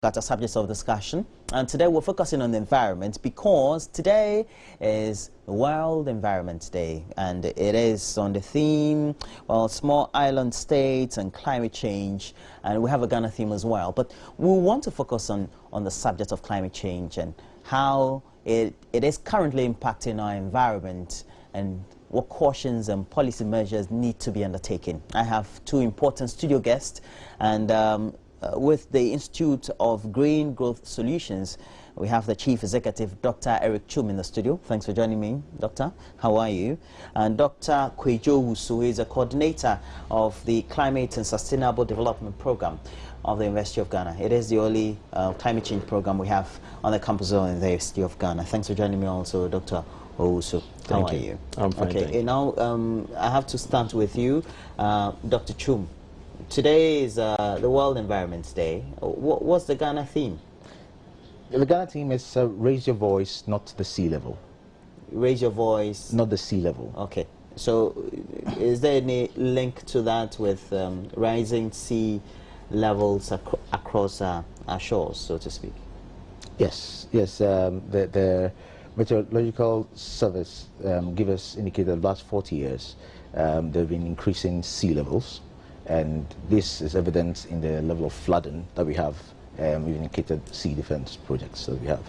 got a subject of discussion, and today we're focusing on the environment because today is World Environment Day, and it is on the theme, well, small island states and climate change, and we have a Ghana theme as well. But we want to focus on the subject of climate change and how it is currently impacting our environment and what cautions and policy measures need to be undertaken. I have two important studio guests, and with the Institute of Green Growth Solutions, we have the Chief Executive, Dr. Eric Chum, in the studio. Thanks for joining me, Doctor. How are you? And Dr. Kwejo Wusu is a coordinator of the Climate and Sustainable Development Program of the University of Ghana. It is the only climate change program we have on the campus of the University of Ghana. Thanks for joining me also, Dr. Owusu. How are you? I'm fine. Okay, now I have to start with you, Dr. Chum. Today is the World Environment Day. What's the Ghana theme? The Ghana theme is raise your voice, not the sea level. Raise your voice. Not the sea level. Okay. So is there any link to that with rising sea levels across our shores, so to speak? Yes, yes. The Meteorological Service give us indicated the last 40 years there have been increasing sea levels. And this is evident in the level of flooding that we have. We've indicated sea defense projects that we have.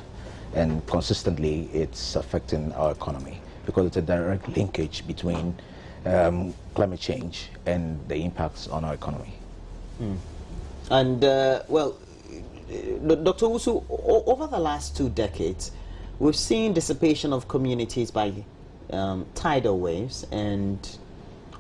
And consistently, it's affecting our economy because it's a direct linkage between climate change and the impacts on our economy. Mm. And, well, Dr. Wusu, over the last 2 decades, we've seen dissipation of communities by tidal waves, and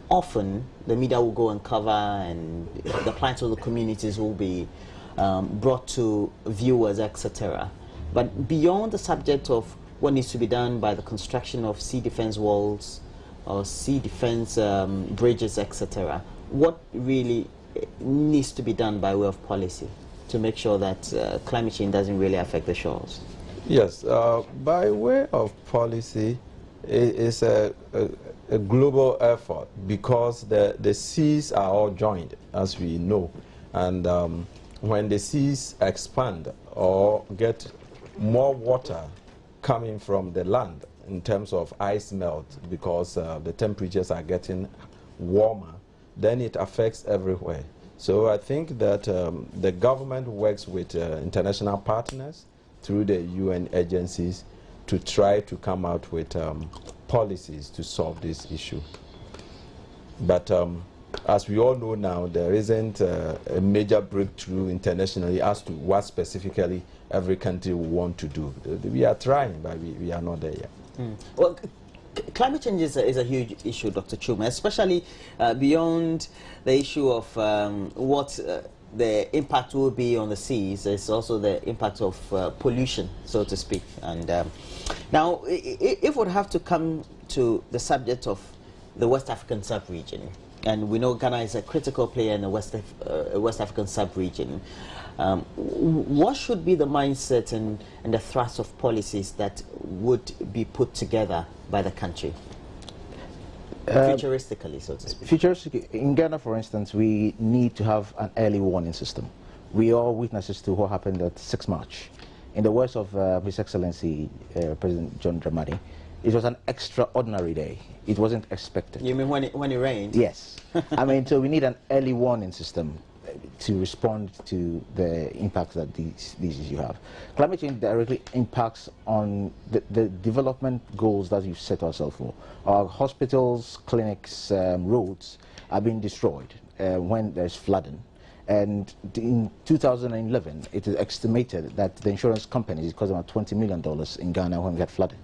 often the media will go and cover, and the plight of the communities will be brought to viewers, etc. But beyond the subject of what needs to be done by the construction of sea defense walls or sea defense bridges, etc., what really needs to be done by way of policy to make sure that climate change doesn't really affect the shores? Yes, by way of policy, it's a global effort because the seas are all joined, as we know, and when the seas expand or get more water coming from the land in terms of ice melt because the temperatures are getting warmer, then it affects everywhere. So I think that the government works with international partners through the UN agencies to try to come out with policies to solve this issue. But as we all know now, there isn't a major breakthrough internationally as to what specifically every country will want to do. We are trying, but we are not there yet. Mm. Well, climate change is a huge issue, Dr. Chuma, especially beyond the issue of what the impact will be on the seas. It's also the impact of pollution, so to speak. And now, if we have to come to the subject of the West African sub-region, and we know Ghana is a critical player in the West African sub-region, what should be the mindset and the thrust of policies that would be put together by the country? Futuristically, so to speak. Futuristically, in Ghana, for instance, we need to have an early warning system. We are witnesses to what happened at 6 March. In the words of His Excellency President John Dramani, it was an extraordinary day. It wasn't expected. You mean when it rained? Yes. I mean, so we need an early warning system to respond to the impacts that these issues have. Climate change directly impacts on the development goals that we've set ourselves for. Our hospitals, clinics, roads are being destroyed when there's flooding. And in 2011, it is estimated that the insurance companies cost about $20 million in Ghana when we had flooding.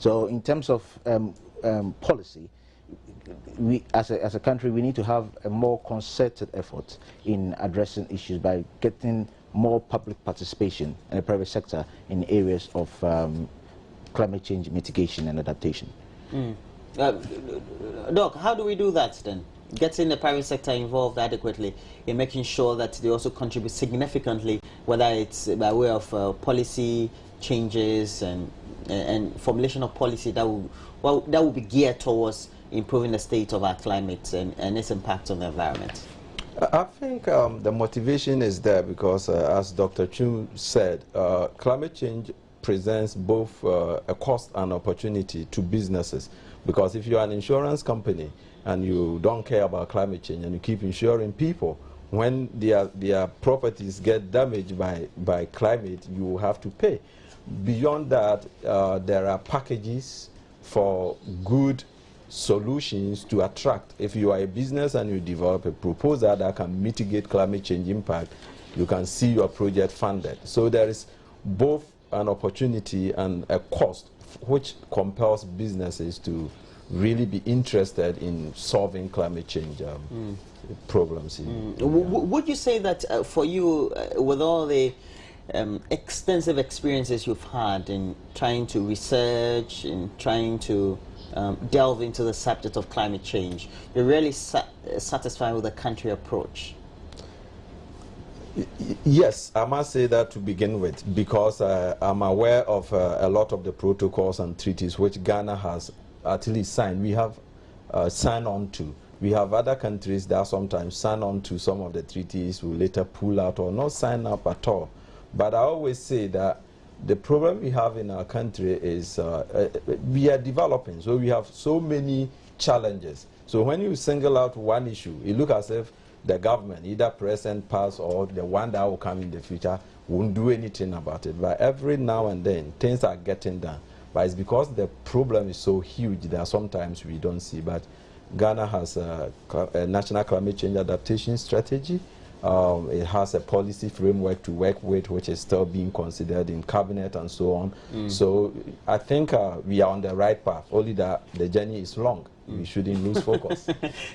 So in terms of policy, we as a country, we need to have a more concerted effort in addressing issues by getting more public participation in the private sector in areas of climate change mitigation and adaptation. Mm. Doc, how do we do that then? Getting the private sector involved adequately in making sure that they also contribute significantly, whether it's by way of policy changes and formulation of policy that will be geared towards improving the state of our climate and its impact on the environment. I think the motivation is there because, as Dr. Chu said, climate change presents both a cost and opportunity to businesses. Because if you're an insurance company and you don't care about climate change and you keep insuring people, when their properties get damaged by climate, you have to pay. Beyond that, there are packages for good solutions to attract. If you are a business and you develop a proposal that can mitigate climate change impact, you can see your project funded. So there is both an opportunity and a cost which compels businesses to really be interested in solving climate change problems. Would you say that for you, with all the extensive experiences you've had in trying to research, in trying to delve into the subject of climate change, you're really satisfied with the country approach? Yes, I must say that to begin with, because I'm aware of a lot of the protocols and treaties which Ghana has at least signed. We have signed on to. We have other countries that sometimes sign on to some of the treaties, will later pull out or not sign up at all. But I always say that the problem we have in our country is we are developing, so we have so many challenges. So when you single out one issue, it looks as if the government, either present, past, or the one that will come in the future, won't do anything about it. But every now and then, things are getting done. But it's because the problem is so huge that sometimes we don't see. But Ghana has a national climate change adaptation strategy. It has a policy framework to work with, which is still being considered in cabinet and so on. So I think we are on the right path, only that the journey is long. We shouldn't lose focus.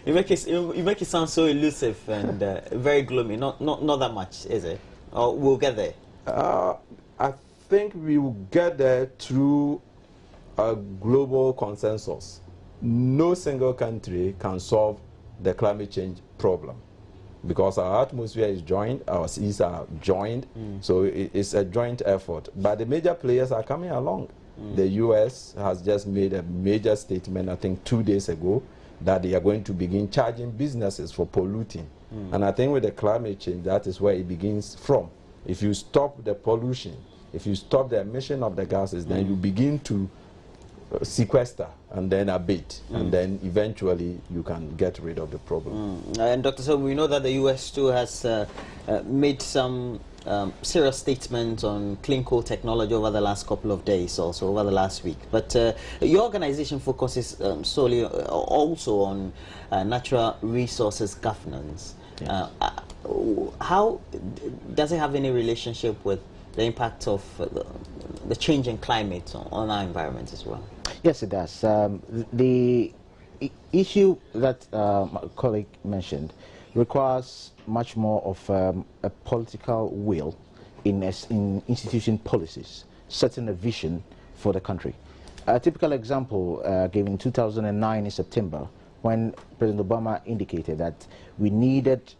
You make it sound so elusive and very gloomy. Not that much, is it? Or we'll get there? I think we will get there through a global consensus. No single country can solve the climate change problem, because our atmosphere is joined, our seas are joined, so it's a joint effort. But the major players are coming along. The US has just made a major statement, I think 2 days ago, that they are going to begin charging businesses for polluting. And I think with the climate change, that is where it begins from. If you stop the pollution, if you stop the emission of the gases, then you begin to sequester and then abate, and then eventually you can get rid of the problem. And Dr. So we know that the US too has made some serious statements on clean coal technology over the last couple of days, also over the last week. But your organization focuses solely also on natural resources governance. Yes. How does it have any relationship with the impact of the change in climate on our environment as well? Yes, it does. The issue that my colleague mentioned requires much more of a political will in institution policies, setting a vision for the country. A typical example given in 2009 in September, when President Obama indicated that we needed,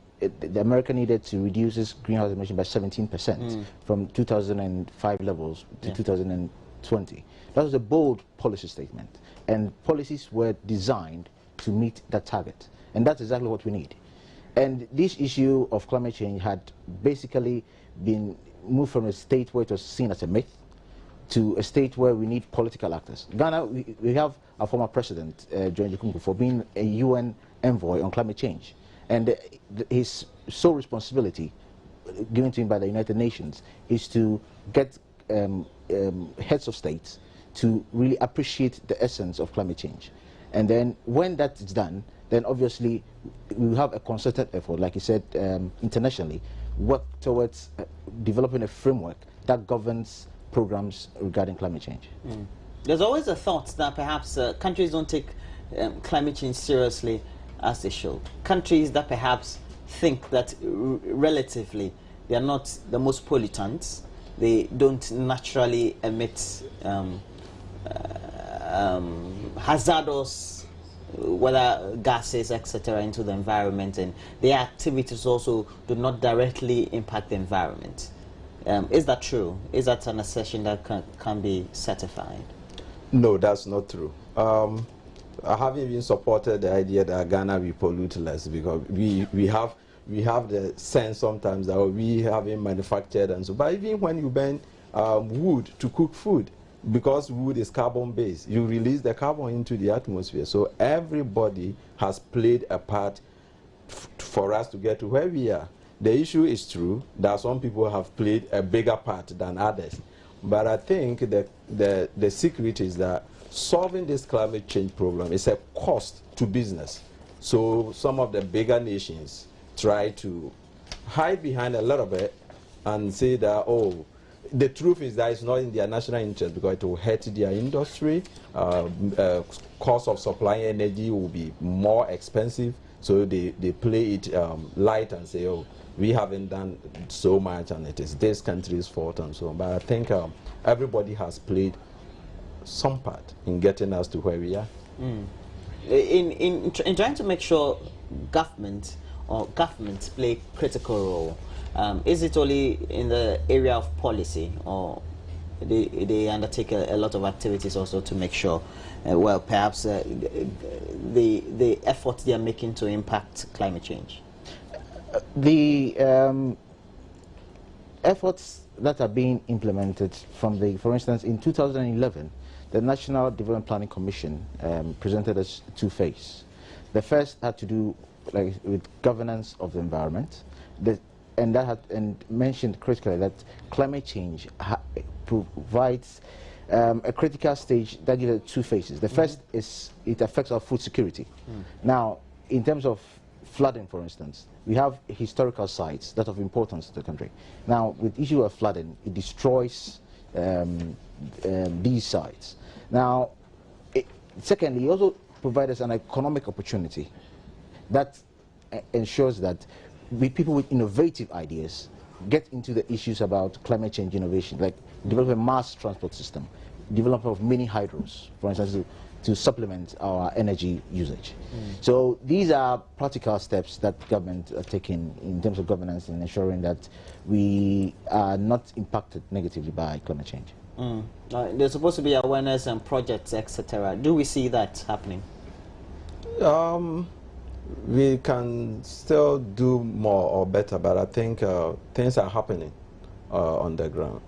America needed to reduce its greenhouse emission by 17% from 2005 levels to 2020. That was a bold policy statement, and policies were designed to meet that target, and that's exactly what we need. And this issue of climate change had basically been moved from a state where it was seen as a myth to a state where we need political actors. Ghana, we have our former president, John Yakumbu, for being a UN envoy on climate change. And his sole responsibility, given to him by the United Nations, is to get heads of states to really appreciate the essence of climate change. And then when that is done, then obviously we have a concerted effort, like you said, internationally, work towards developing a framework that governs programs regarding climate change. There's always a thought that perhaps countries don't take climate change seriously as they should. Countries that perhaps think that relatively they are not the most pollutants, they don't naturally emit hazardous, whether gases, etc., into the environment, and their activities also do not directly impact the environment. Is that true? Is that an assertion that can be certified? No, that's not true. I haven't even supported the idea that Ghana will pollute less, because we have we have the sense sometimes that we haven't manufactured and so. But even when you burn wood to cook food, because wood is carbon based, you release the carbon into the atmosphere. So everybody has played a part for us to get to where we are. The issue is true that some people have played a bigger part than others. But I think the secret is that solving this climate change problem is a cost to business. So some of the bigger nations try to hide behind a little bit and say that, oh, the truth is that it's not in their national interest because it will hurt their industry. Cost of supplying energy will be more expensive. So they play it light and say, oh, we haven't done so much and it is this country's fault and so on. But I think everybody has played some part in getting us to where we are. In trying to make sure governments play critical role, is it only in the area of policy, or they undertake a lot of activities also to make sure, well, perhaps the efforts they are making to impact climate change? The efforts that are being implemented for instance, in 2011, the National Development Planning Commission presented us two phases. The first had to do with governance of the environment, and mentioned critically that climate change provides a critical stage that gives it two phases. The first is it affects our food security. Now, in terms of flooding, for instance, we have historical sites that are of importance to the country. Now, with the issue of flooding, it destroys these sites. Now, secondly, it also provides us an economic opportunity that ensures that people with innovative ideas get into the issues about climate change innovation, like develop a mass transport system, development of mini hydros, for instance, to supplement our energy usage. So these are practical steps that government are taking in terms of governance and ensuring that we are not impacted negatively by climate change. There's supposed to be awareness and projects, etc. Do we see that happening? We can still do more or better, but I think things are happening on the ground.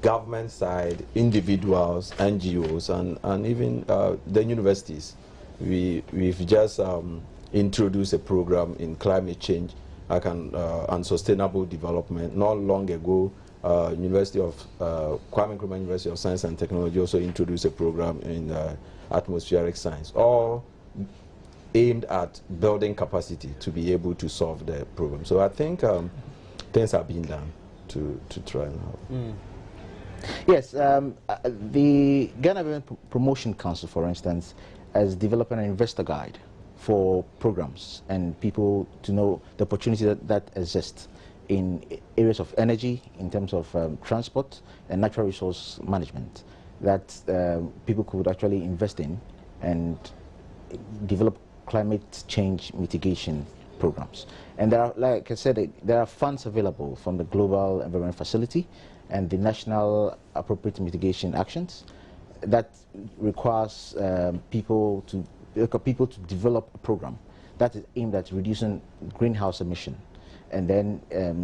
Government side, individuals, NGOs, and even the universities. We've just introduced a program in climate change and sustainable development. Not long ago, University of Kwame Nkrumah University of Science and Technology also introduced a program in atmospheric science, all aimed at building capacity to be able to solve the problem. So I think things are being done to try and help. Yes, the Ghana Environment Promotion Council, for instance, has developed an investor guide for programs and people to know the opportunity that exists in areas of energy, in terms of transport and natural resource management, that people could actually invest in and develop climate change mitigation programs. And there are, like I said, there are funds available from the Global Environment Facility and the National Appropriate Mitigation Actions that requires people to develop a program that is aimed at reducing greenhouse emission, and then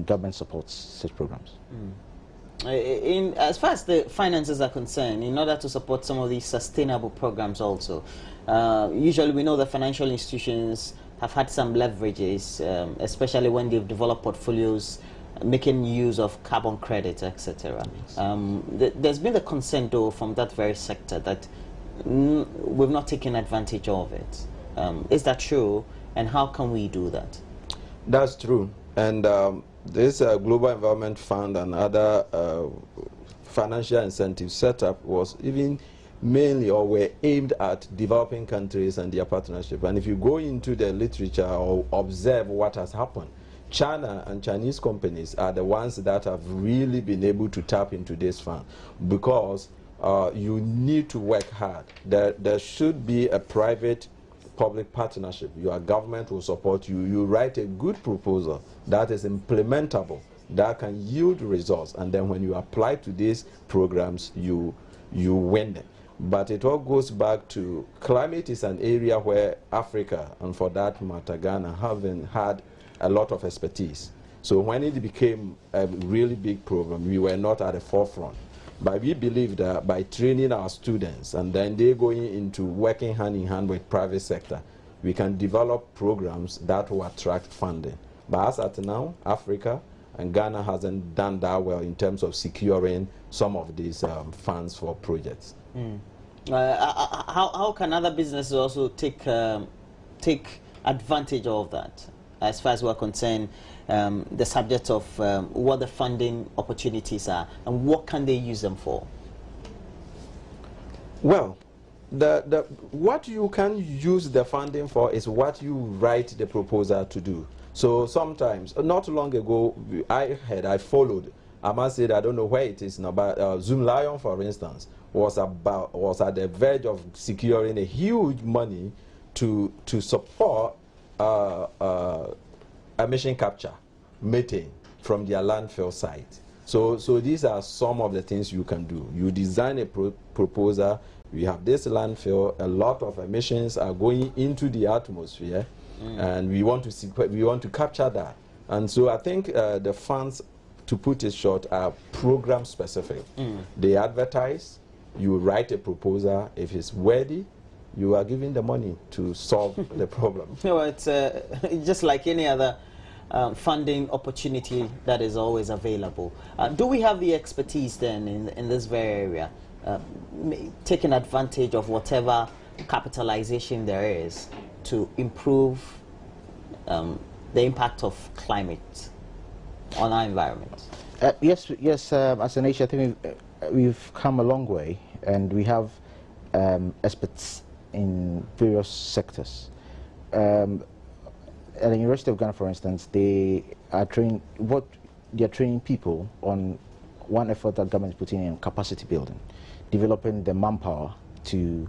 government supports such programs. As far as the finances are concerned, in order to support some of these sustainable programs also, usually we know that financial institutions have had some leverages, especially when they've developed portfolios making use of carbon credits, etc. Yes. There's been the concern, though, from that very sector that we've not taken advantage of it. Is that true, and how can we do that? That's true. And this Global Environment Fund and other financial incentives set up was even mainly or were aimed at developing countries and their partnership. And if you go into the literature or observe what has happened, China and Chinese companies are the ones that have really been able to tap into this fund, because you need to work hard. There should be a private-public partnership. Your government will support you. You write a good proposal that is implementable, that can yield results, and then when you apply to these programs, you win them. But it all goes back to climate is an area where Africa, and for that matter Ghana, haven't had a lot of expertise. So when it became a really big problem, we were not at the forefront. But we believe that by training our students and then they going into working hand in hand with private sector, we can develop programs that will attract funding. But as at now, Africa and Ghana hasn't done that well in terms of securing some of these funds for projects. How can other businesses also take advantage of that, as far as we're concerned, the subject of what the funding opportunities are and what can they use them for? Well, what you can use the funding for is what you write the proposal to do. So sometimes, not long ago, I followed, I must say that I don't know where it is now, but Zoom Lion, for instance, was at the verge of securing a huge money to support emission capture, methane from their landfill site. So these are some of the things you can do. You design a proposal. We have this landfill. A lot of emissions are going into the atmosphere, and we want to capture that. And so I think the funds, to put it short, are program specific. They advertise. You write a proposal. If it's worthy, you are giving the money to solve the problem. No, it's just like any other funding opportunity that is always available. Do we have the expertise then in this very area, taking advantage of whatever capitalization there is to improve the impact of climate on our environment? Yes. As a nation, I think we've come a long way, and we have experts in various sectors. At the University of Ghana, for instance, they are training people on one effort that government is putting in capacity building, developing the manpower who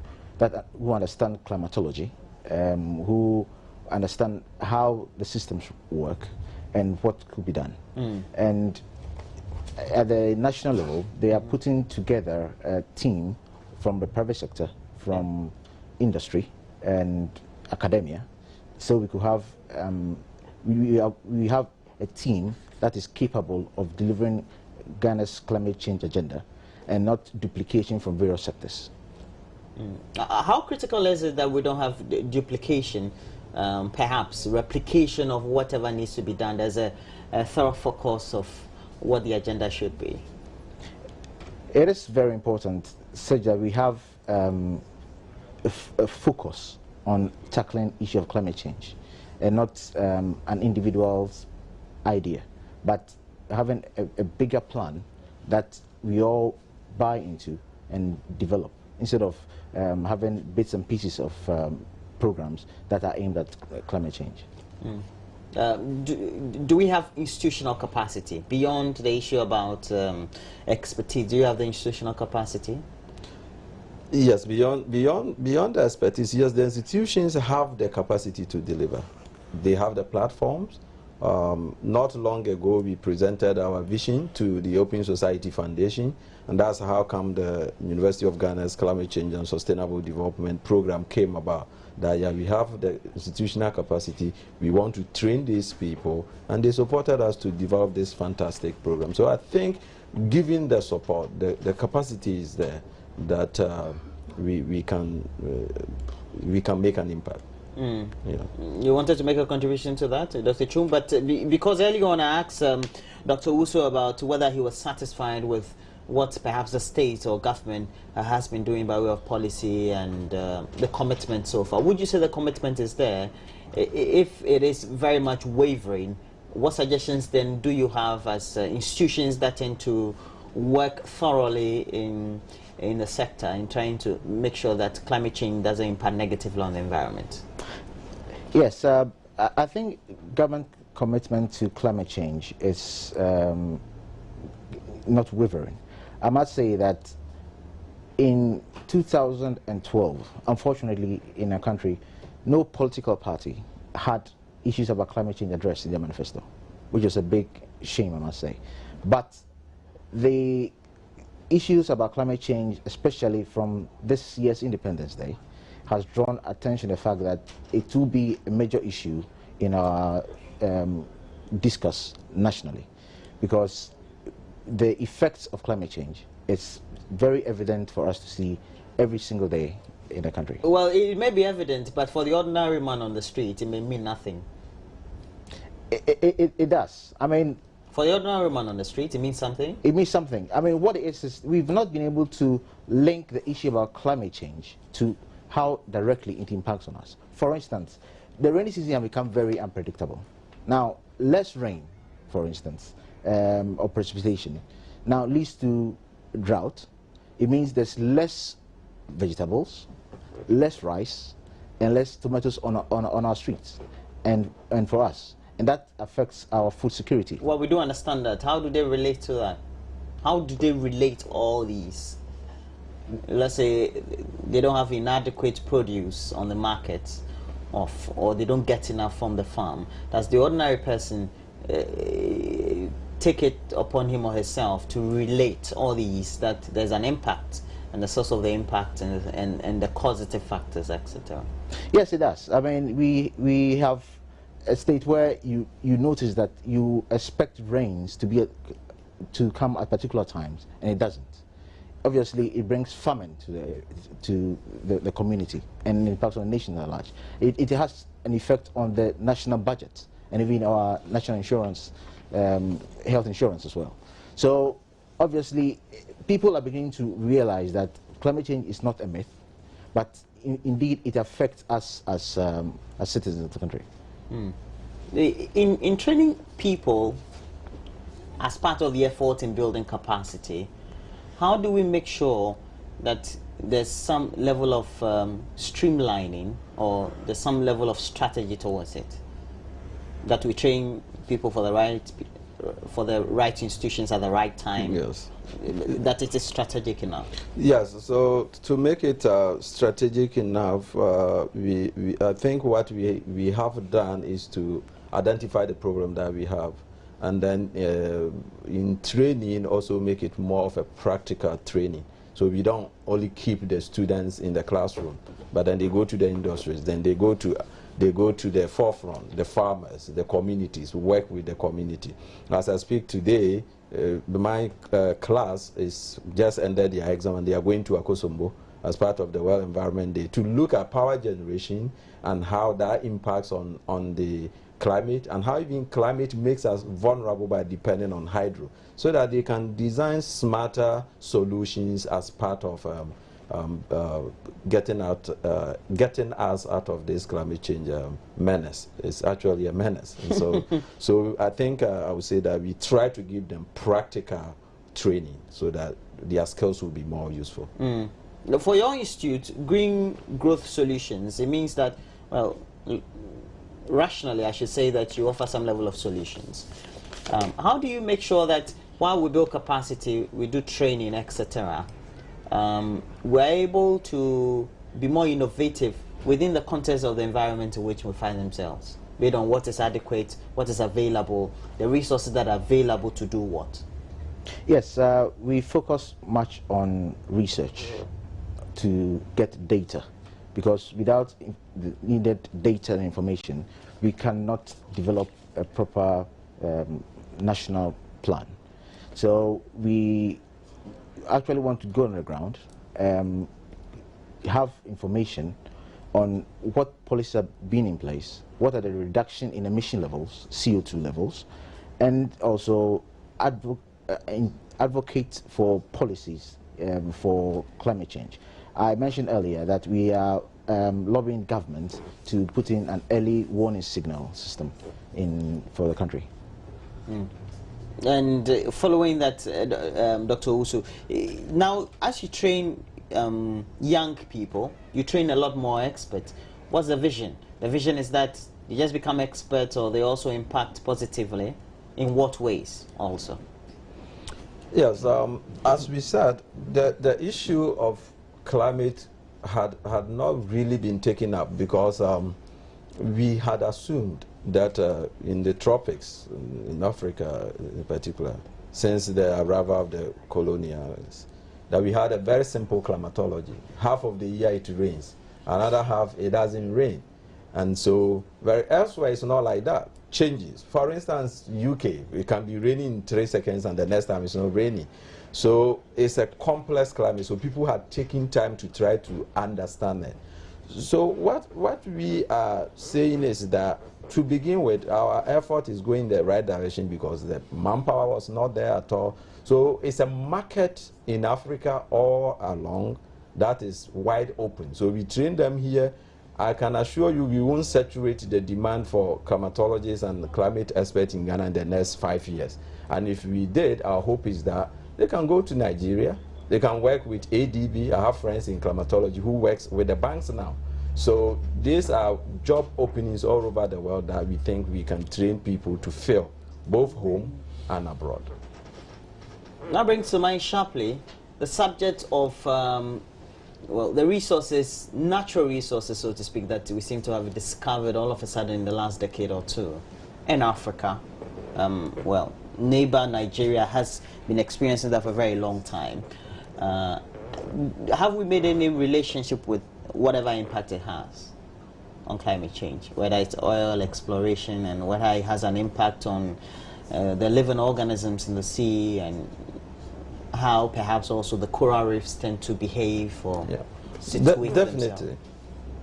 understand climatology, who understand how the systems work and what could be done. And at the national level, they are putting together a team from the private sector, from industry and academia, so we could have we have a team that is capable of delivering Ghana's climate change agenda and not duplication from various sectors. How critical is it that we don't have duplication, perhaps replication of whatever needs to be done? There's a thorough focus of what the agenda should be. It is very important such that we have a focus on tackling issue of climate change, and not an individual's idea, but having a bigger plan that we all buy into and develop, instead of having bits and pieces of programs that are aimed at climate change. Do we have institutional capacity beyond the issue about expertise? Do you have the institutional capacity? Yes, beyond the expertise, yes, the institutions have the capacity to deliver. They have the platforms. Not long ago, we presented our vision to the Open Society Foundation, and that's how come the University of Ghana's Climate Change and Sustainable Development Program came about. That yeah, we have the institutional capacity, we want to train these people, and they supported us to develop this fantastic program. So I think, given the support, the capacity is there, that we can make an impact. Yeah. You wanted to make a contribution to that, Dr. Chum, but because earlier on I asked Dr. Wusu about whether he was satisfied with what perhaps the state or government has been doing by way of policy and the commitment so far. Would you say the commitment is there? If it is very much wavering, what suggestions then do you have as institutions that tend to work thoroughly in the sector in trying to make sure that climate change doesn't impact negatively on the environment? Yes, I think government commitment to climate change is not wavering. I must say that in 2012, unfortunately in our country, no political party had issues about climate change addressed in their manifesto, which is a big shame, I must say. But the issues about climate change, especially from this year's Independence Day, has drawn attention to the fact that it will be a major issue in our discourse nationally, because the effects of climate change is very evident for us to see every single day in the country. Well, it may be evident, but for the ordinary man on the street, it may mean nothing. It does. I mean, for the ordinary man on the street, it means something? It means something. I mean, what it is we've not been able to link the issue about climate change to how directly it impacts on us. For instance, the rainy season has become very unpredictable. Now, less rain, for instance, or precipitation, now leads to drought. It means there's less vegetables, less rice, and less tomatoes on our streets, and for us. And that affects our food security. Well, we do understand that. How do they relate to that? How do they relate all these? Let's say they don't have inadequate produce on the market, or they don't get enough from the farm. Does the ordinary person take it upon him or herself to relate all these, that there's an impact and the source of the impact and the causative factors, etc.? Yes, it does. I mean, we have a state where you notice that you expect rains to come at particular times, and it doesn't. Obviously, it brings famine to the community and impacts on the nation at large. It has an effect on the national budget and even our national insurance, health insurance as well. So obviously, people are beginning to realize that climate change is not a myth, but indeed it affects us as citizens of the country. In training people as part of the effort in building capacity, how do we make sure that there's some level of streamlining, or there's some level of strategy towards it, that we train people for the right institutions at the right time? Yes. That it is strategic enough? Yes, so to make it strategic enough, I think what we have done is to identify the problem that we have, and then in training also make it more of a practical training. So we don't only keep the students in the classroom, but then they go to the industries, then they go to the forefront, the farmers, the communities, work with the community. As I speak today, my class is just ended their exam, and they are going to Akosombo as part of the World Environment Day to look at power generation and how that impacts on the climate, and how even climate makes us vulnerable by depending on hydro, so that they can design smarter solutions as part of getting us out of this climate change menace. It's actually a menace. And so, so I think I would say that we try to give them practical training so that their skills will be more useful. For your institute, Green Growth Solutions, it means that, well, rationally, I should say that you offer some level of solutions. How do you make sure that while we build capacity, we do training, etc., we're able to be more innovative within the context of the environment in which we find themselves, based on what is adequate, what is available, the resources that are available to do what? Yes, we focus much on research to get data, because without the needed data and information, we cannot develop a proper national plan. So we actually want to go on the ground, have information on what policies are being in place, what are the reduction in emission levels, CO2 levels, and also advocate for policies for climate change. I mentioned earlier that we are lobbying government to put in an early warning signal system for the country. And following that, Dr. Owusu, now as you train young people, you train a lot more experts. What's the vision? The vision is that you just become experts, or they also impact positively. In what ways also? Yes, as we said, the issue of climate had not really been taken up, because we had assumed that in the tropics, in Africa in particular, since the arrival of the colonials, that we had a very simple climatology. Half of the year it rains, another half it doesn't rain. And so elsewhere it's not like that. Changes. For instance, UK, it can be raining in 3 seconds and the next time it's not raining. So it's a complex climate. So people had taken time to try to understand it. So what we are saying is that to begin with, our effort is going the right direction because the manpower was not there at all. So it's a market in Africa all along that is wide open. So we train them here. I can assure you we won't saturate the demand for climatologists and climate experts in Ghana in the next 5 years. And if we did, our hope is that they can go to Nigeria. They can work with ADB. I have friends in climatology who works with the banks now. So these are job openings all over the world that we think we can train people to fill, both home and abroad. Now brings to mind sharply the subject of well, the resources, natural resources, so to speak, that we seem to have discovered all of a sudden in the last decade or two in Africa. Well, neighbor Nigeria has been experiencing that for a very long time. Have we made any relationship with whatever impact it has on climate change, whether it's oil exploration and whether it has an impact on the living organisms in the sea, and how perhaps also the coral reefs tend to behave or situate themselves?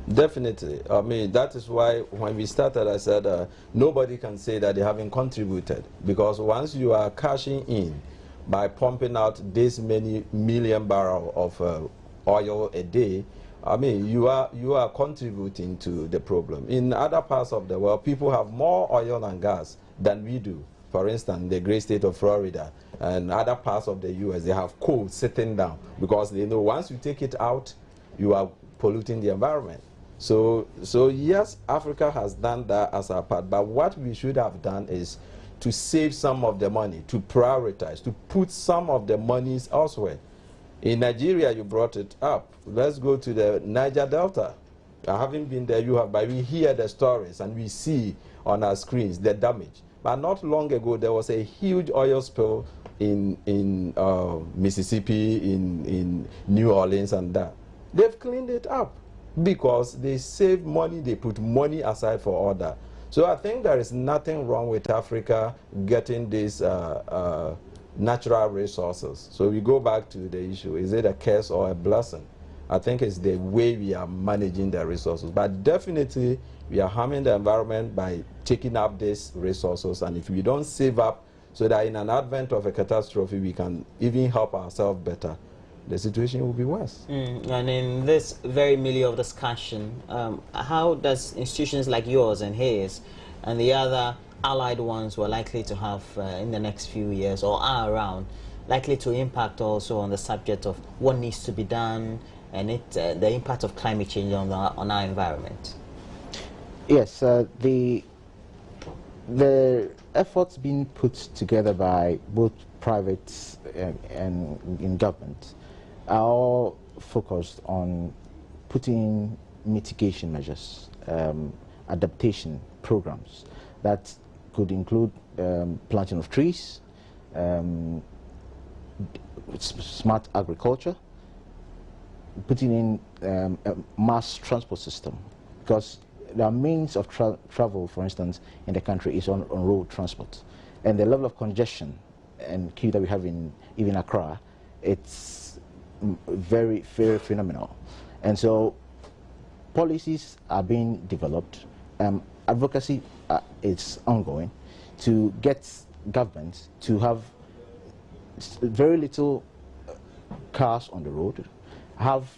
Definitely. I mean, that is why when we started, I said nobody can say that they haven't contributed, because once you are cashing in by pumping out this many million barrels of oil a day, I mean, you are contributing to the problem. In other parts of the world, people have more oil and gas than we do. For instance, the great state of Florida and other parts of the U.S., they have coal sitting down because they know once you take it out, you are polluting the environment. So yes, Africa has done that as our part, but what we should have done is to save some of the money, to prioritize, to put some of the monies elsewhere. In Nigeria, you brought it up. Let's go to the Niger Delta. I haven't been there, you have, but we hear the stories and we see on our screens the damage. But not long ago, there was a huge oil spill in Mississippi, in New Orleans and that. They've cleaned it up because they save money, they put money aside for all that. So I think there is nothing wrong with Africa getting these natural resources. So we go back to the issue, is it a curse or a blessing? I think it's the way we are managing the resources. But definitely, we are harming the environment by taking up these resources. And if we don't save up so that in an advent of a catastrophe, we can even help ourselves better, the situation will be worse. And in this very milieu of discussion, how does institutions like yours and his and the other allied ones we're likely to have in the next few years or are around, likely to impact also on the subject of what needs to be done and the impact of climate change on our environment? Yes, the efforts being put together by both private and in government are all focused on putting mitigation measures, adaptation programs that could include planting of trees, smart agriculture, putting in a mass transport system, because the means of travel, for instance, in the country is on road transport. And the level of congestion and queue that we have in even Accra, it's very, very phenomenal. And so policies are being developed. Advocacy is ongoing to get governments to have very little cars on the road, have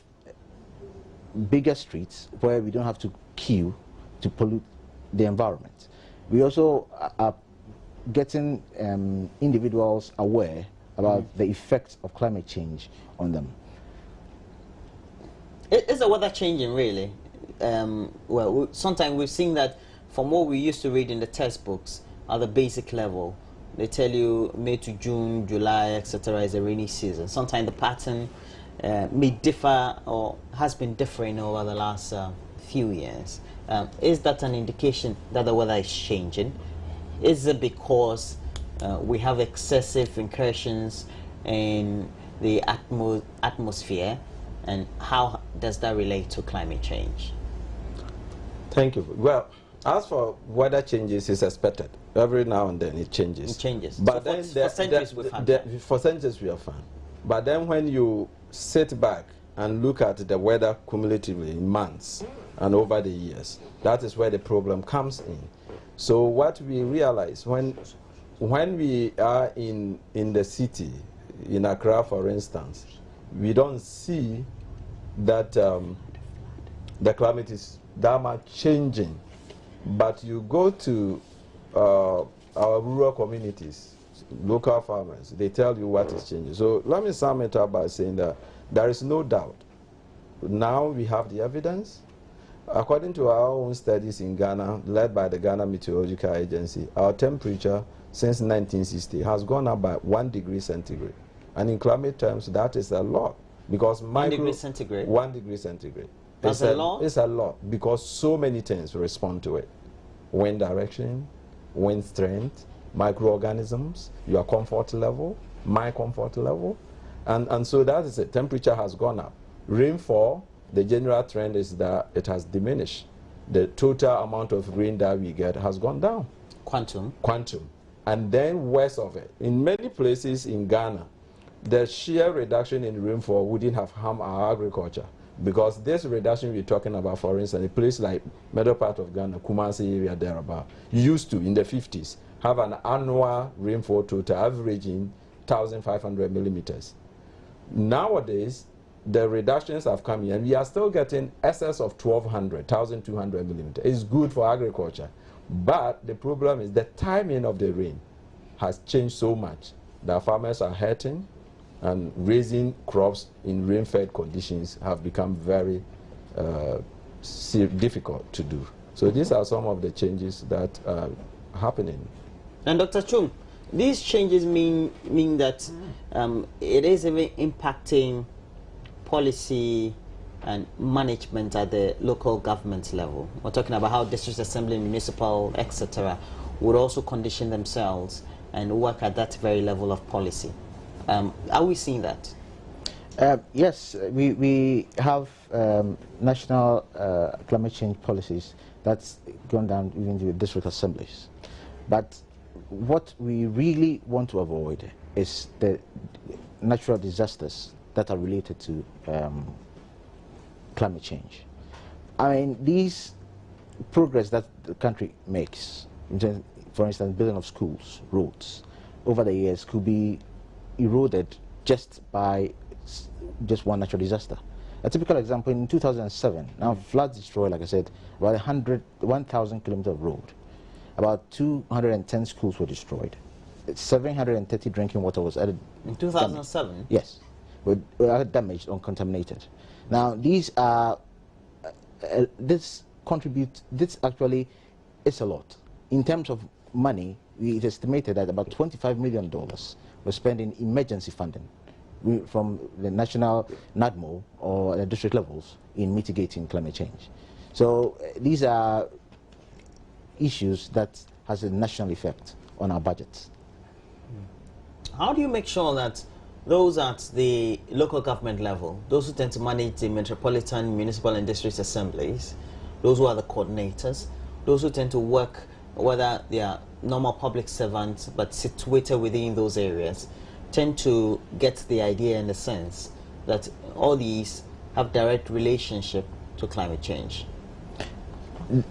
bigger streets where we don't have to queue to pollute the environment. We also are getting individuals aware about the effects of climate change on them. Is the weather changing really? Well, sometimes we've seen that from what we used to read in the textbooks at the basic level, they tell you May to June, July, etc. is a rainy season. Sometimes the pattern may differ or has been differing over the last few years. Is that an indication that the weather is changing? Is it because we have excessive incursions in the atmosphere, and how does that relate to climate change? Thank you. Well, as for weather changes, it's expected. Every now and then it changes. It changes. But so then for centuries we've had that. for centuries we have found. But then when you sit back and look at the weather cumulatively in months and over the years, that is where the problem comes in. So what we realize when we are in the city, in Accra for instance, we don't see that the climate is that much changing. But you go to our rural communities, local farmers, they tell you what is changing. So let me sum it up by saying that there is no doubt. Now we have the evidence. According to our own studies in Ghana, led by the Ghana Meteorological Agency, our temperature since 1960 has gone up by 1 degree centigrade. And in climate terms, that is a lot. Because 1 degree centigrade? 1 degree centigrade. That's a lot? It's a lot because so many things respond to it. Wind direction, wind strength, microorganisms, your comfort level, my comfort level. And so that is it. Temperature has gone up. Rainfall, the general trend is that it has diminished. The total amount of rain that we get has gone down. Quantum. And then west of it, in many places in Ghana, the sheer reduction in rainfall wouldn't have harmed our agriculture. Because this reduction we're talking about, for instance, a place like middle part of Ghana, Kumasi area thereabout, used to, in the 50s, have an annual rainfall total averaging 1,500 millimeters. Nowadays, the reductions have come in, and we are still getting excess of 1,200 millimeters. It's good for agriculture. But the problem is the timing of the rain has changed so much that farmers are hurting, and raising crops in rain-fed conditions have become very difficult to do. So these are some of the changes that are happening. And Dr. Chung, these changes mean that it is even impacting policy and management at the local government level. We're talking about how district assembly, municipal, etc., would also condition themselves and work at that very level of policy. Are we seeing that? Yes, we have national climate change policies that's gone down even to the district assemblies. But what we really want to avoid is the natural disasters that are related to climate change. I mean, these progress that the country makes, for instance, building of schools, roads, over the years could be eroded just by just one natural disaster. A typical example, in 2007, now floods destroyed, like I said, about 1,000 kilometers of road. About 210 schools were destroyed. 730 drinking water was added. In 2007? Yes, were damaged or contaminated. Now these are, this actually is a lot. In terms of money, it is estimated that about $25 million was spent in emergency funding from the national NADMO or the district levels in mitigating climate change. So these are issues that has a national effect on our budgets. How do you make sure that those at the local government level, those who tend to manage the metropolitan, municipal and district assemblies, those who are the coordinators, those who tend to work, whether they are normal public servants but situated within those areas, tend to get the idea and the sense that all these have direct relationship to climate change?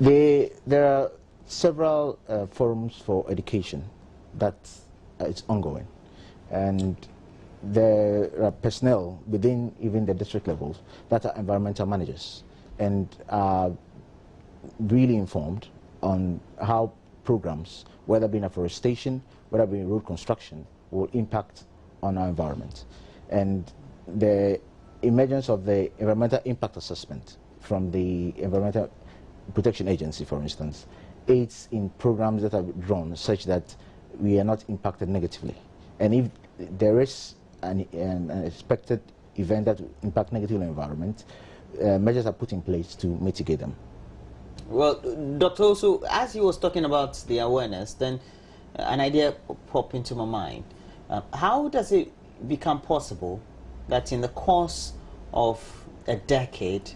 There are several forums for education that is ongoing, and there are personnel within even the district levels that are environmental managers and are really informed on how programs, whether being afforestation, whether being road construction, will impact on our environment. And the emergence of the environmental impact assessment from the Environmental Protection Agency, for instance, aids in programs that are drawn such that we are not impacted negatively. And if there is an expected event that will impact negatively on the environment, measures are put in place to mitigate them. Well, Dr. Osu, as he was talking about the awareness, then an idea popped into my mind. How does it become possible that in the course of a decade,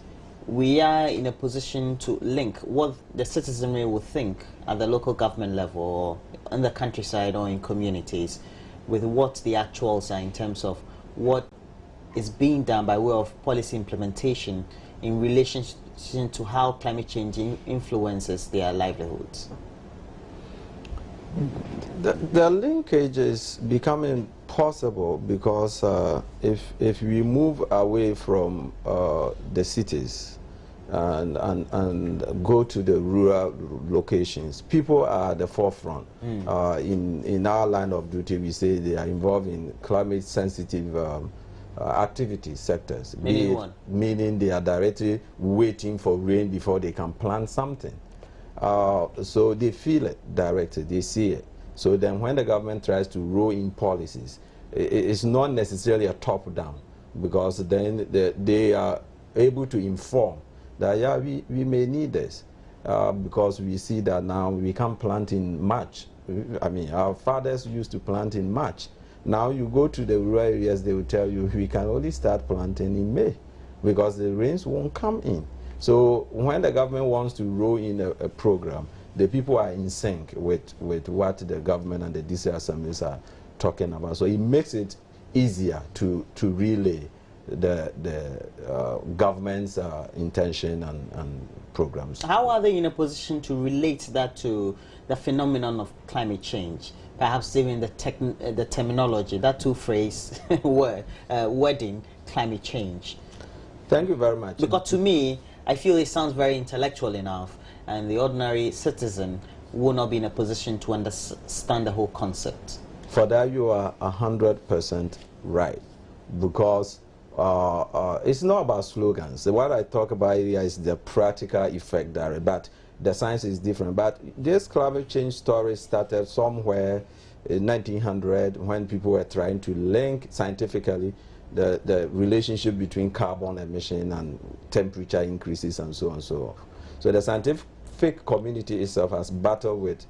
we are in a position to link what the citizenry will think at the local government level or in the countryside or in communities with what the actuals are in terms of what is being done by way of policy implementation in relation to how climate change influences their livelihoods? The linkage is becoming possible because if we move away from the cities and go to the rural locations, people are at the forefront. In our line of duty, we say they are involved in climate sensitive activity sectors. Meaning they are directly waiting for rain before they can plant something. So they feel it directly, they see it. So then when the government tries to roll in policies, it's not necessarily a top-down, because then they are able to inform that, yeah, we may need this, because we see that now we can plant in March. I mean, our fathers used to plant in March. Now you go to the rural areas, they will tell you we can only start planting in May, because the rains won't come in. So when the government wants to roll in a program, the people are in sync with what the government and the DC assemblies are talking about. So it makes it easier to relay the government's intention and programs. How are they in a position to relate that to the phenomenon of climate change? Perhaps even the terminology, that two-phrase wording, climate change. Thank you very much. Because to me, I feel it sounds very intellectual enough, and the ordinary citizen will not be in a position to understand the whole concept. For that, you are 100% right, because it's not about slogans. What I talk about here is the practical effect there, but the science is different. But this climate change story started somewhere in 1900 when people were trying to link scientifically the relationship between carbon emission and temperature increases and so on and so on. So the scientific community itself has battled with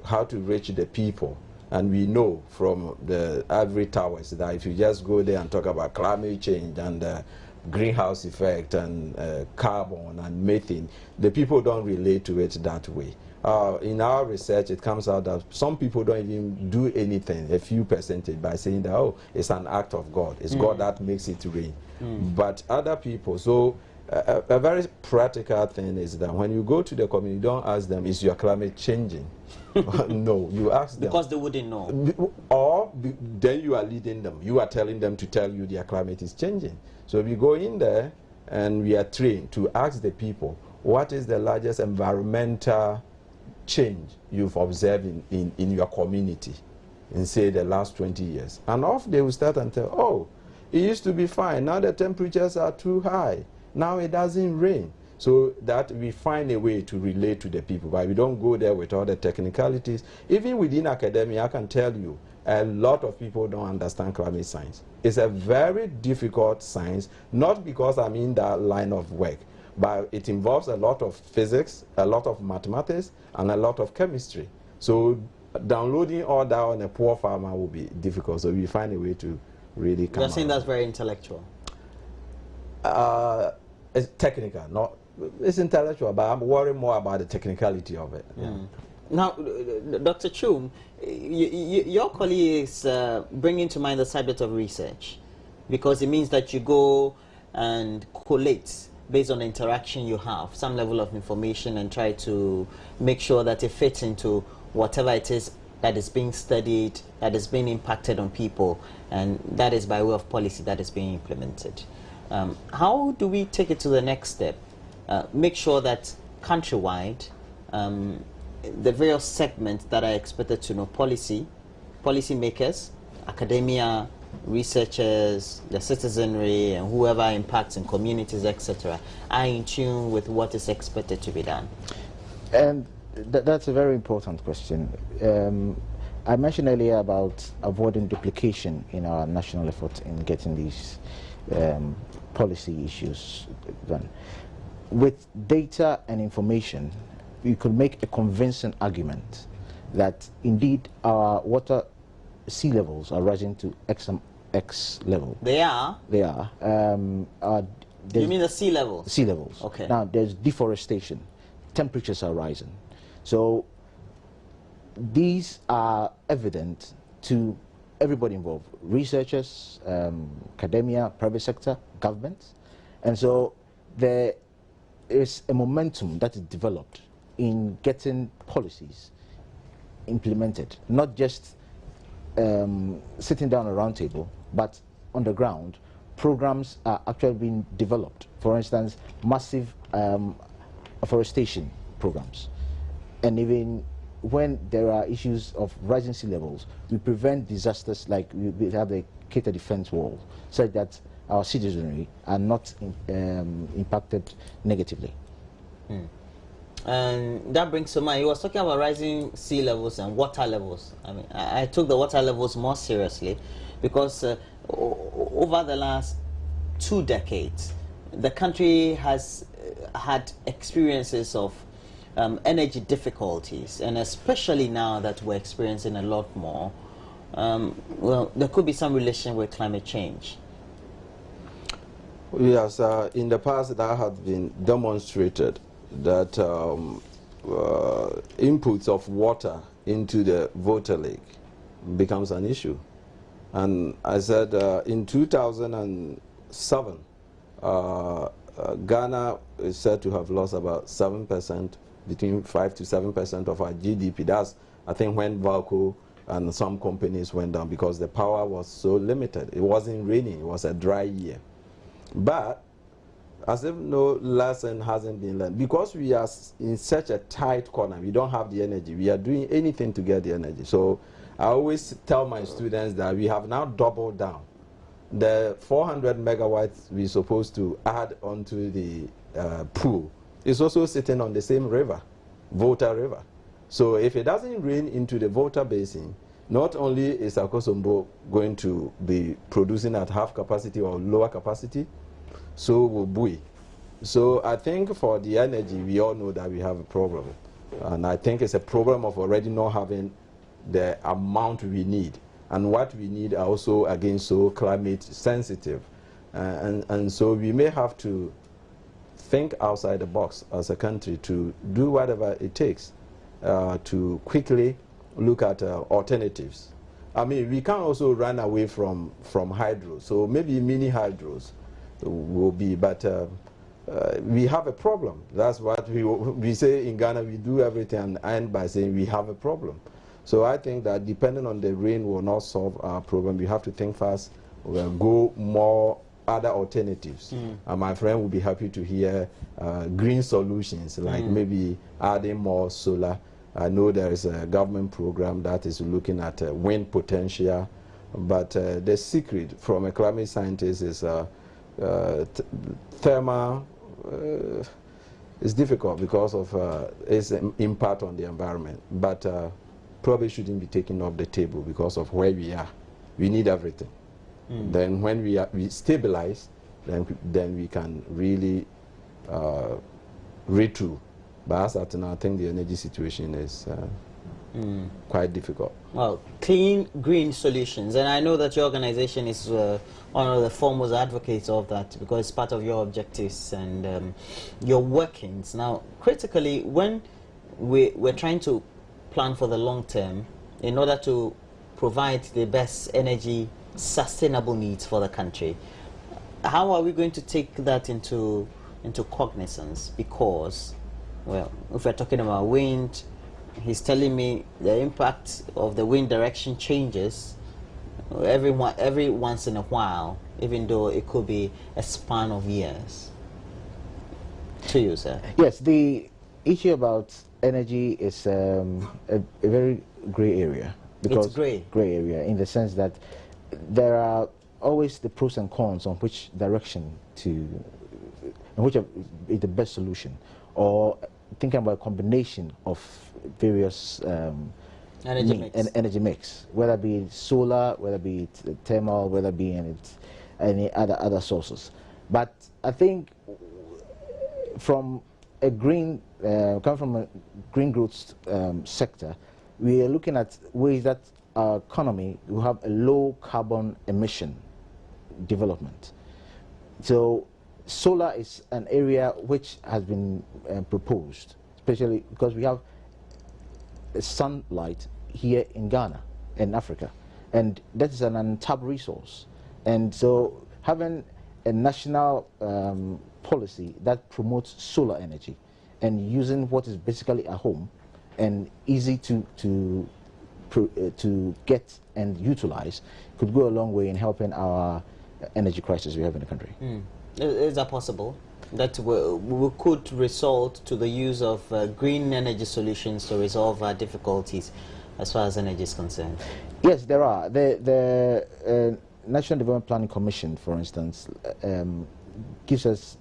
how to reach the people. And we know from the average towers that if you just go there and talk about climate change and greenhouse effect and carbon and methane, the people don't relate to it that way. In our research, it comes out that some people don't even do anything, a few percentage, by saying that, oh, it's an act of God. It's God that makes it rain. But other people, so a very practical thing is that when you go to the community, you don't ask them, is your climate changing? No, you ask them. Because they wouldn't know. Or then you are leading them. You are telling them to tell you their climate is changing. So we go in there and we are trained to ask the people, what is the largest environmental change you've observed in your community in, say, the last 20 years? And off they will start and tell, oh, it used to be fine. Now the temperatures are too high. Now it doesn't rain. So that we find a way to relate to the people, but we don't go there with all the technicalities. Even within academia, I can tell you, a lot of people don't understand climate science. It's a very difficult science, not because I'm in that line of work, but it involves a lot of physics, a lot of mathematics, and a lot of chemistry. So downloading all that on a poor farmer will be difficult. So we find a way to really come. You're saying that's very intellectual. It's technical, not. It's intellectual, but I'm worried more about the technicality of it. Yeah. Now, Dr. Chum, your colleague is bringing to mind the subject of research, because it means that you go and collate based on the interaction you have, some level of information, and try to make sure that it fits into whatever it is that is being studied, that is being impacted on people, and that is by way of policy that is being implemented. How do we take it to the next step? Make sure that countrywide, the various segments that are expected to know policy makers, academia, researchers, the citizenry, and whoever impacts in communities, etc., are in tune with what is expected to be done? And that's a very important question. I mentioned earlier about avoiding duplication in our national effort in getting these policy issues done. With data and information, you could make a convincing argument that indeed our water sea levels are rising to X X level. They are? They are. You mean the sea levels? Sea levels. Okay. Now, there's deforestation. Temperatures are rising. So, these are evident to everybody involved, researchers, academia, private sector, governments. And so there is a momentum that is developed in getting policies implemented, not just sitting down at a round table, but on the ground, programs are actually being developed. For instance, massive afforestation programs. And even when there are issues of rising sea levels, we prevent disasters like we have the Keita Defense Wall, so that our citizenry are not impacted negatively. And that brings to mind, you was talking about rising sea levels and water levels. I mean, I took the water levels more seriously because over the last 2 decades, the country has had experiences of energy difficulties, and especially now that we're experiencing a lot more, well, there could be some relation with climate change. Yes, in the past that has been demonstrated that inputs of water into the Volta Lake becomes an issue. And I said in 2007, Ghana is said to have lost about 7%, between 5 to 7% of our GDP. That's, I think, when Valco and some companies went down because the power was so limited. It wasn't raining, it was a dry year. But as if no lesson hasn't been learned, because we are in such a tight corner, we don't have the energy, we are doing anything to get the energy. So I always tell my students that we have now doubled down. The 400 megawatts we're supposed to add onto the pool is also sitting on the same river, Volta River. So if it doesn't rain into the Volta Basin, not only is Akosombo going to be producing at half capacity or lower capacity, so will Bui. So I think for the energy, we all know that we have a problem. And I think it's a problem of already not having the amount we need. And what we need are also, again, so climate sensitive. And so we may have to think outside the box as a country to do whatever it takes to quickly look at alternatives. I mean, we can't also run away from hydro. So maybe mini hydros will be, but we have a problem. That's what we say in Ghana, we do everything and end by saying we have a problem. So I think that depending on the rain will not solve our problem. We have to think fast, we'll go more other alternatives. And my friend will be happy to hear green solutions, like maybe adding more solar. I know there is a government program that is looking at wind potential, but the secret from a climate scientist is thermal is difficult because of its impact on the environment, but probably shouldn't be taken off the table because of where we are. We need everything. Then when we stabilize, then we can really retool. But as at now, I think the energy situation is quite difficult. Well, clean, green solutions. And I know that your organization is one of the foremost advocates of that because it's part of your objectives and your workings. Now, critically, when we're trying to plan for the long term in order to provide the best energy sustainable needs for the country, how are we going to take that into cognizance? Because, well, if we're talking about wind, he's telling me the impact of the wind direction changes every once in a while, even though it could be a span of years. To you, sir. Yes, the issue about energy is a very gray area. Because it's gray area in the sense that there are always the pros and cons on which direction which is the best solution, or thinking about a combination of various energy mix, whether it be solar, whether it be thermal, whether it be any other sources. But I think from a green, coming from a green growth sector, we are looking at ways that our economy will have a low carbon emission development. So solar is an area which has been proposed, especially because we have sunlight here in Ghana, in Africa, and that is an untapped resource. And so having a national policy that promotes solar energy and using what is basically a home and easy to get and utilize could go a long way in helping our energy crisis we have in the country. Is that possible? That we could resort to the use of green energy solutions to resolve our difficulties as far as energy is concerned? Yes, there are. The National Development Planning Commission, for instance, gives us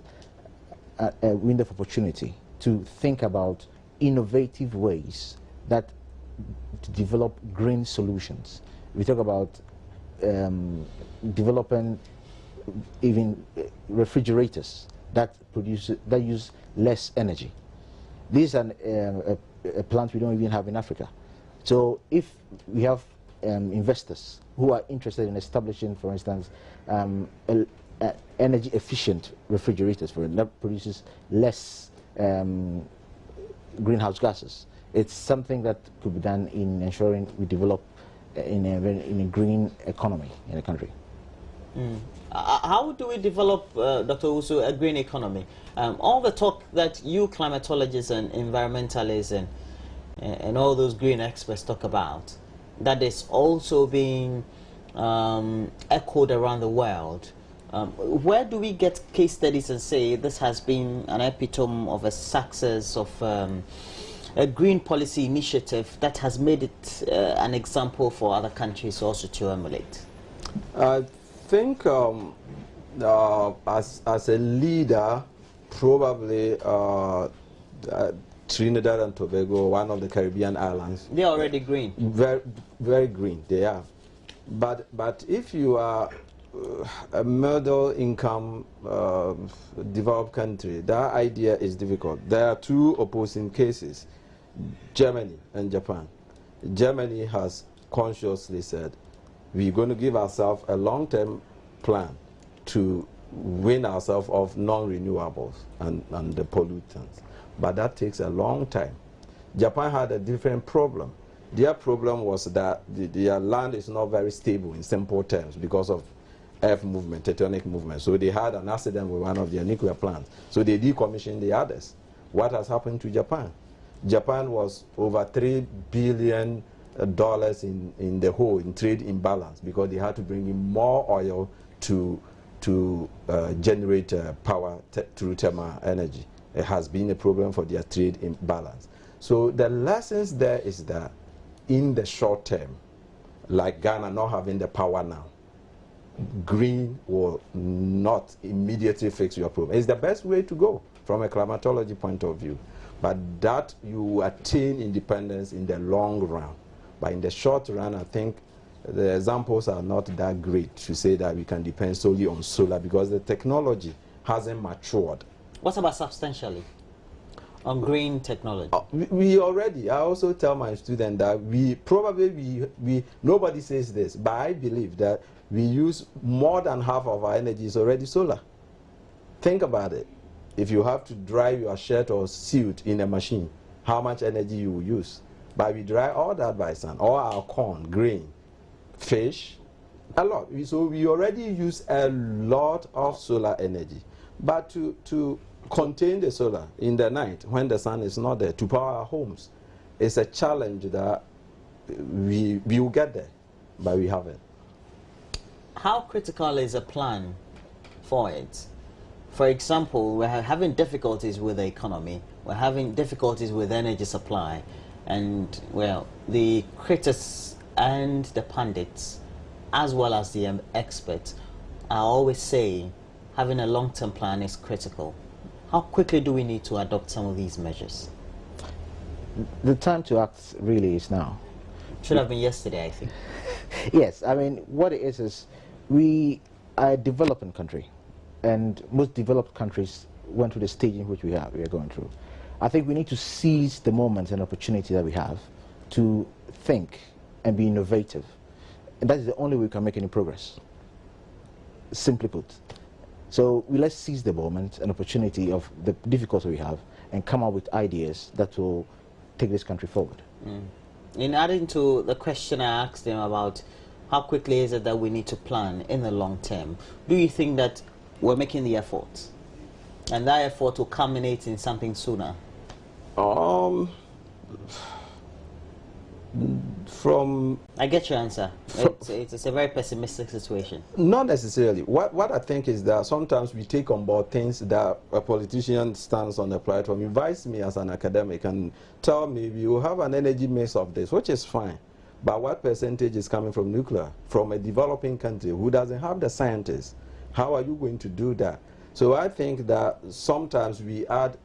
a window of opportunity to think about innovative ways that to develop green solutions. We talk about developing even refrigerators that use less energy. These are a plant we don't even have in Africa. So if we have investors who are interested in establishing, for instance, energy efficient refrigerators that produces less greenhouse gases, it's something that could be done in ensuring we develop in a green economy in the country. How do we develop, Dr. Owusu, a green economy? All the talk that you climatologists and environmentalists and all those green experts talk about, that is also being echoed around the world. Where do we get case studies and say this has been an epitome of a success of a green policy initiative that has made it an example for other countries also to emulate? I think as a leader, probably Trinidad and Tobago, one of the Caribbean islands. They're already green. Very, very green, they are. But if you are a middle income developed country, that idea is difficult. There are two opposing cases, Germany and Japan. Germany has consciously said, we're going to give ourselves a long-term plan to win ourselves of non-renewables and the pollutants. But that takes a long time. Japan had a different problem. Their problem was that their land is not very stable in simple terms because of earth movement, tectonic movement. So they had an accident with one of their nuclear plants. So they decommissioned the others. What has happened to Japan? Japan was over $3 billion in the hole in trade imbalance because they had to bring in more oil to generate power through thermal energy. It has been a problem for their trade imbalance. So the lessons there is that in the short term, like Ghana not having the power now, green will not immediately fix your problem. It's the best way to go from a climatology point of view. But that you attain independence in the long run. But in the short run, I think the examples are not that great to say that we can depend solely on solar because the technology hasn't matured. What about substantially on green technology? We already, I also tell my students that nobody says this, but I believe that we use more than half of our energy is already solar. Think about it. If you have to dry your shirt or suit in a machine, how much energy you will use? But we dry all that by sun, all our corn, grain, fish, a lot. So we already use a lot of solar energy. But to contain the solar in the night when the sun is not there to power our homes is a challenge that we will get there, but we haven't. How critical is a plan for it? For example, we're having difficulties with the economy, we're having difficulties with energy supply, and well, the critics and the pundits, as well as the experts, are always saying having a long-term plan is critical. How quickly do we need to adopt some of these measures? The time to act really is now. Should have been yesterday, I think. Yes, I mean, what it is we are a developing country, and most developed countries went through the stage in which we are going through. I think we need to seize the moments and opportunity that we have to think and be innovative. And that is the only way we can make any progress, simply put. So let's seize the moment and opportunity of the difficulty we have and come up with ideas that will take this country forward. In adding to the question I asked them about how quickly is it that we need to plan in the long term, do you think that we're making the effort and that effort will culminate in something sooner? I get your answer. It's a very pessimistic situation. Not necessarily. What I think is that sometimes we take on board things that a politician stands on the platform, invites me as an academic and tell me we will have an energy mix of this, which is fine. But what percentage is coming from nuclear? From a developing country who doesn't have the scientists? How are you going to do that? So I think that sometimes we add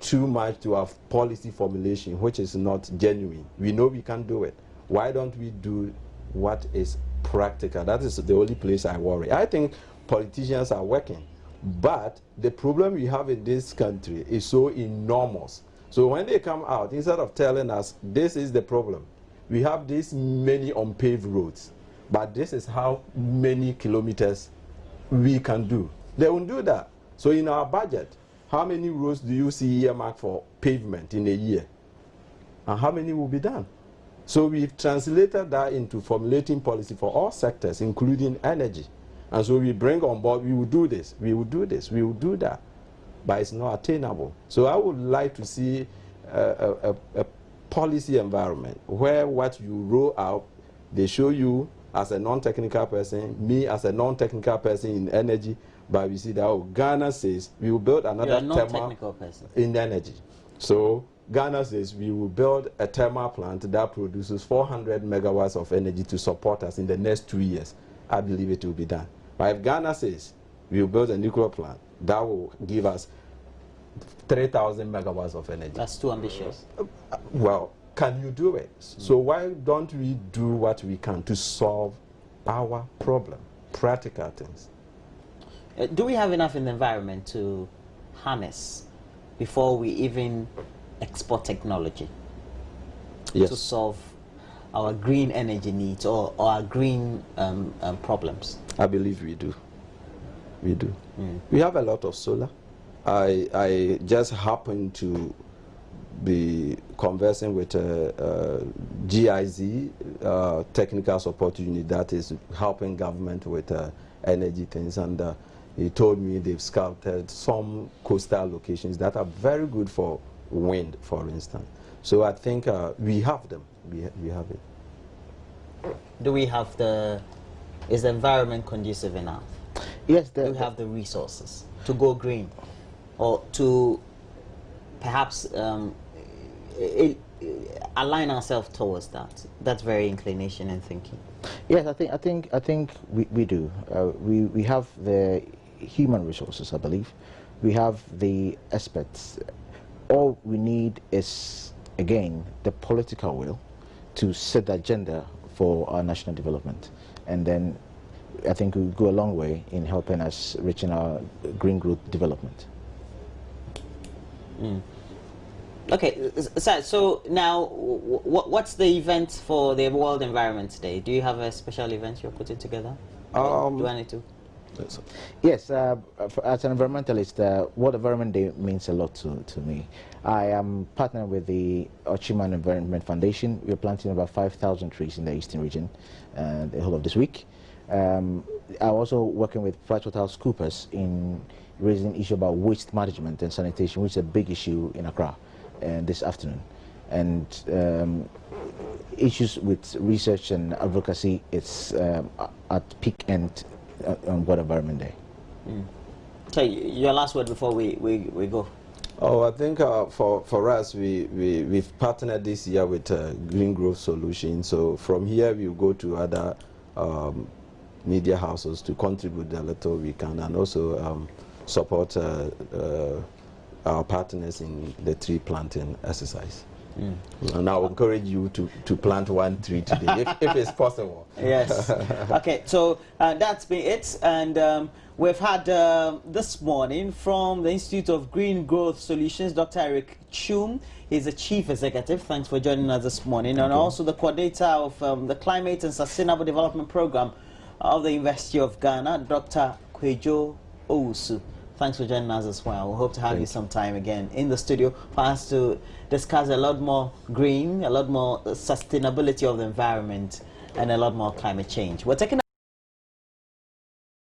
too much to our policy formulation, which is not genuine. We know we can do it. Why don't we do what is practical? That is the only place I worry. I think politicians are working, but the problem we have in this country is so enormous. So when they come out, instead of telling us this is the problem, we have this many unpaved roads, but this is how many kilometers we can do. They won't do that. So in our budget, how many roads do you see earmarked for pavement in a year? And how many will be done? So we've translated that into formulating policy for all sectors, including energy. And so we bring on board, we will do this, we will do this, we will do that. But it's not attainable. So I would like to see a policy environment where what you roll out, they show you as a non-technical person, me as a non-technical person in energy, but we see that, oh, Ghana says we will build another thermal in energy. So Ghana says we will build a thermal plant that produces 400 megawatts of energy to support us in the next 2 years. I believe it will be done. But if Ghana says we will build a nuclear plant that will give us 3,000 megawatts of energy. That's too ambitious. Well, can you do it? So why don't we do what we can to solve our problem? Practical things. Do we have enough in the environment to harness before we even export technology? Yes. To solve our green energy needs or our green problems? I believe we do. We do. We have a lot of solar. I just happened to be conversing with GIZ, Technical Support Unit, that is helping government with energy things, and he told me they've scouted some coastal locations that are very good for wind, for instance. So I think we have them. We have it. Do we have is the environment conducive enough? Yes. Do we have the resources to go green, or to perhaps align ourselves towards that? That's very inclination and thinking. Yes, I think we do. We have the human resources, I believe. We have the experts. All we need is, again, the political will to set the agenda for our national development. And then I think we'll go a long way in helping us reaching our green growth development. Okay, so now what's the event for the World Environment Day? Do you have a special event you're putting together? Do I need to? Yes, as an environmentalist, World Environment Day means a lot to me. I am partnering with the Ochiman Environment Foundation. We're planting about 5,000 trees in the eastern region the whole of this week. I'm also working with PricewaterhouseCoopers in raising issue about waste management and sanitation, which is a big issue in Accra this afternoon. And issues with research and advocacy, it's at peak end on World Environment Day. Okay, your last word before we go. Oh, I think for us, we've partnered this year with Green Growth Solutions. So from here, we'll go to other media houses to contribute the little we can, and also support our partners in the tree planting exercise. And I will encourage you to plant 1 tree today, if it's possible. Yes. Okay, so that's been it. And we've had this morning from the Institute of Green Growth Solutions, Dr. Eric Chum. He's the Chief Executive. Thanks for joining us this morning. And also the coordinator of the Climate and Sustainable Development Program of the University of Ghana, Dr. Kwejo Owusu. Thanks for joining us as well. We hope to have you sometime again in the studio for us to discuss a lot more green, a lot more sustainability of the environment, and a lot more climate change. We're taking